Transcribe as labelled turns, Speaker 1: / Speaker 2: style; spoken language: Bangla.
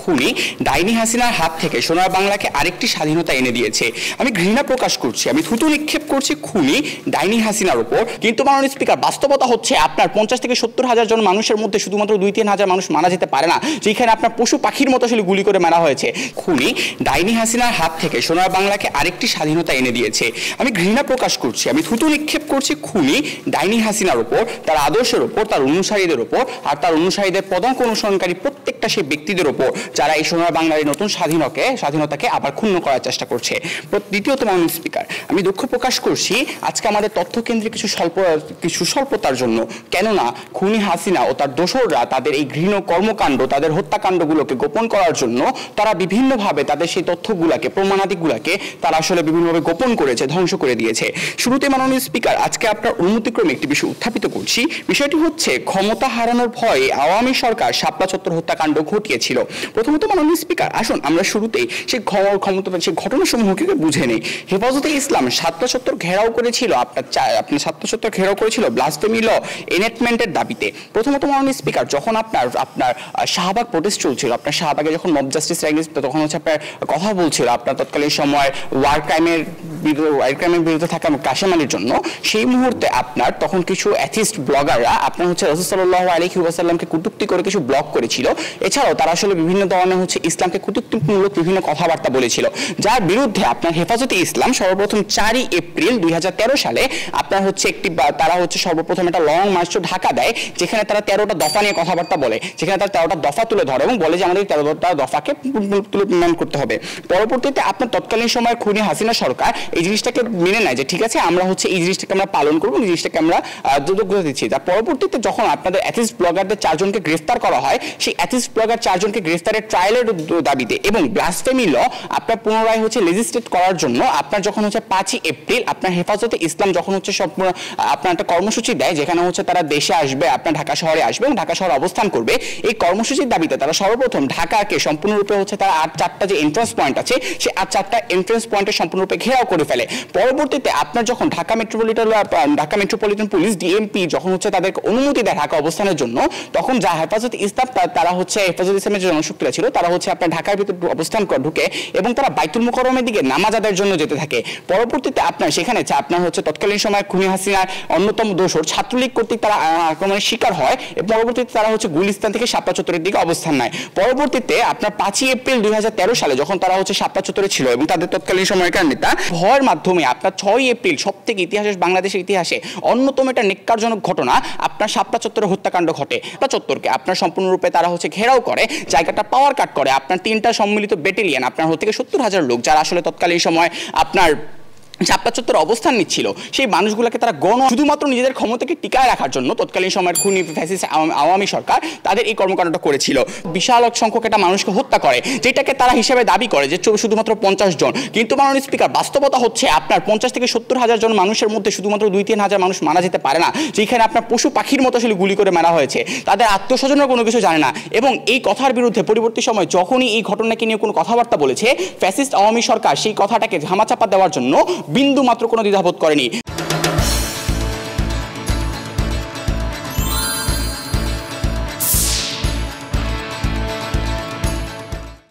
Speaker 1: খুনি ডাইনি হাসিনার হাত থেকে সোনার বাংলাকে আরেকটি স্বাধীনতা এনে দিয়েছে। আমি ঘৃণা প্রকাশ করছি, আমি থুতু নিক্ষেপ করছি খুনি ডাইনি হাসিনার উপর। কিন্তু মাননীয় স্পিকার, বাস্তবতা হচ্ছে আপনার 50 থেকে 70 হাজার জন মানুষের মধ্যে শুধুমাত্র 2-3 হাজার মানুষ মারা যেতে পারে না, যেখানে আপনার পশু পাখির মতো আসলে গুলি করে মারা হয়েছে। খুনি ডাইনি হাসিনার হাত থেকে সোনার বাংলাকে আরেকটি স্বাধীনতা এনে দিয়েছে। আমি ঘৃণা প্রকাশ করছি, আমি থুতু নিক্ষেপ করছি খুনি ডাইনি হাসিনার উপর, তার আদর্শের উপর, তার অনুসারীদের উপর, আর তার অনুসারীদের পদাঙ্ক অনুসরণকারী প্রত্যেকটা সেই ব্যক্তিদের উপর যারা এই সোনার বাংলার নতুন স্বাধীনতাকে আবার ক্ষুণ্ণ করার চেষ্টা করছে। দ্বিতীয়ত মাননীয় স্পিকার, আমি দুঃখ প্রকাশ করছি আজকে আমাদের তথ্যকেন্দ্রে কিছু স্বল্পতার জন্য। কেননা খুনি হাসিনা ও তার দোসররা তাদের এই ঘৃণ কর্মকাণ্ড, তাদের হত্যাকাণ্ডগুলোকে গোপন করার জন্য তারা বিভিন্নভাবে তাদের সেই তথ্যগুলোকে, প্রমাণাদিগুলোকে তারা আসলে বিভিন্নভাবে গোপন করেছে, ধ্বংস করে দিয়েছে। শুরুতে মাননীয় স্পিকার, আজকে আপনার অনুমতিক্রমে একটি বিষয় উত্থাপিত করছি। বিষয়টি হচ্ছে ক্ষমতা হারানোর ভয়ে আওয়ামী সরকার শাপলা চত্বর হত্যাকাণ্ড ঘটিয়েছিল। প্রথমত মাননীয় স্পিকার, আসুন আমরা শুরুতেই সেই ঘটনাসমূহকে বুঝে নেই। হেফাজতে ইসলাম শাপলা চত্বর ঘেরাও করেছিল শাপলা চত্বর ঘেরাও করেছিল ব্লাসফেমি ল এনএক্টমেন্টের দাবিতে। প্রথমত মাননীয় স্পিকার, যখন আপনার শাহবাগ প্রোটেস্ট চলছিল, আপনার শাহবাগে যখন মব জাস্টিস এগেইনস্ট, তখন হচ্ছে আপনার কথা বলছিল আপনার তৎকালীন সময় ওয়ার ক্রাইমের বিরুদ্ধে থাকা কাশেম আলীর জন্য। সেই মুহূর্তে আপনার তখন কিছু অ্যাথিস্ট ব্লগাররা আপনার হচ্ছে রাসূল সাল্লাল্লাহু আলাইহি ওয়াসাল্লামকে কটূক্তি করে কিছু ব্লগ করেছিল। এছাড়াও তারা আসলে বিভিন্ন ধরনের হচ্ছে ইসলামকে কটূক্তিমূলক বিভিন্ন কথাবার্তা বলেছিল, যার বিরুদ্ধে আপনার হেফাজতে ইসলাম সর্বপ্রথম 4 এপ্রিল 2013 সালে আপনার হচ্ছে তারা হচ্ছে সর্বপ্রথম একটা লং মার্চ ঢাকা দেয়, যেখানে তারা 13টা দফা নিয়ে কথাবার্তা বলে, যেখানে তারা 13টা দফা তুলে ধরে এবং বলে যে আমাদের 13টা দফাকে প্রণয়ন করতে হবে। পরবর্তীতে আপনার তৎকালীন সময়ের খুনি হাসিনা সরকার এই জিনিসটাকে মেনে নেয় যে ঠিক আছে, আমরা হচ্ছে এই জিনিসটাকে আমরা পালন করবো, এই জিনিসটাকে আমরা যোগ্যতা দিচ্ছি। তার পরবর্তীতে যখন আপনাদের অ্যাথিস্ট ব্লগারদের 4 জনকে গ্রেফতার করা হয়, সেই অ্যাথিস্ট ব্লগার 4 জনকে গ্রেফতারের ট্রায়ালের দাবিতে এবং ব্লাসফেমি ল আপনার পুনরায় হচ্ছে লেজিসলেট করার জন্য আপনার যখন হচ্ছে 5 এপ্রিল আপনার হেফাজতে ইসলাম যখন হচ্ছে আপনার একটা কর্মসূচি দেয়, যেখানে হচ্ছে তারা দেশে আসবে, আপনার ঢাকা শহরে আসবে এবং ঢাকা শহরে অবস্থান করবে। এই কর্মসূচির দাবিতে তারা সর্বপ্রথম ঢাকাকে সম্পূর্ণরূপে হচ্ছে তারা 4টা যে এন্ট্রান্স পয়েন্ট আছে, সেই 4টা এন্ট্রান্স পয়েন্টে সম্পূর্ণরূপে ঘেরাও করে ফেলে। পরবর্তীতে আপনার যখন ঢাকা মেট্রোপলিটন পুলিশ ডিএমপি যখন হচ্ছে তাদেরকে অনুমতি দেয় ঢাকা অবস্থানের জন্য, তখন যা হেফাজত ইসলাম তারা হচ্ছে হেফাজত ইসলামের যে জনশক্তিরা ছিল তারা হচ্ছে আপনার ঢাকার ভিতরে অবস্থান ঢুকে এবং তারা বাইতুল মুকাররমের দিকে নামাজ আদায়ের জন্য যেতে থাকে। পরবর্তীতে আপনার সেখানে আপনার হচ্ছে তৎকালীন সময় খুনি হাসিনার অন্যতম দোসর ছাত্রলীগ কর্তৃক তারা আক্রমণের শিকার হয় এবং পরবর্তীতে তারা হচ্ছে গুলিস্তান থেকে শাপলা চত্বরের দিকে অবস্থান নেয়। পরবর্তীতে আপনার 5 এপ্রিল 2013 সালে যখন তারা হচ্ছে শাপলা চত্বরে ছিল এবং তাদের তৎকালীন সময়কার নেতা ভয়ের মাধ্যমে আপনার 6 এপ্রিল সবথেকে বাংলাদেশের ইতিহাসে অন্যতম একটা নেক্কারজনক ঘটনা, আপনার শাপলা চত্বরে হত্যাকাণ্ড ঘটে। শাপলা চত্বরকে আপনার সম্পূর্ণরূপে তারা হচ্ছে ঘেরাও করে, জায়গাটা পাওয়ার কাট করে আপনার 3টা সম্মিলিত ব্যাটালিয়ন আপনার থেকে 70,000 লোক, যারা আসলে তৎকালীন সময় আপনার শাপলা চত্বরে অবস্থান নিচ্ছিল। সেই মানুষগুলোকে তারা শুধুমাত্র নিজেদের ক্ষমতাকে টিকায় রাখার জন্য তৎকালীন সময়ের খুনি ফ্যাসিস্ট আওয়ামী সরকার তাদের এই কর্মকাণ্ডটা করেছিল। বিশাল সংখ্যক একটা মানুষকে হত্যা করে, যেটাকে তারা হিসেবে দাবি করে যে শুধুমাত্র 50 জন। কিন্তু মাননীয় স্পিকার, বাস্তবতা হচ্ছে আপনার 50 থেকে 70 হাজার জন মানুষের মধ্যে শুধুমাত্র 2-3 হাজার মানুষ মারা যেতে পারে না, যেখানে আপনার পশু পাখির মতো আসলে গুলি করে মারা হয়েছে। তাদের আত্মস্বজনরা কোনো কিছু জানে না এবং এই কথার বিরুদ্ধে পরবর্তী সময় যখনই এই ঘটনাকে নিয়ে কোনো কথাবার্তা বলেছে, ফ্যাসিস্ট আওয়ামী সরকার সেই কথাটাকে ধামাচাপা দেওয়ার জন্য বিন্দু মাত্র কোনো দ্বিধাবোধ করেনি।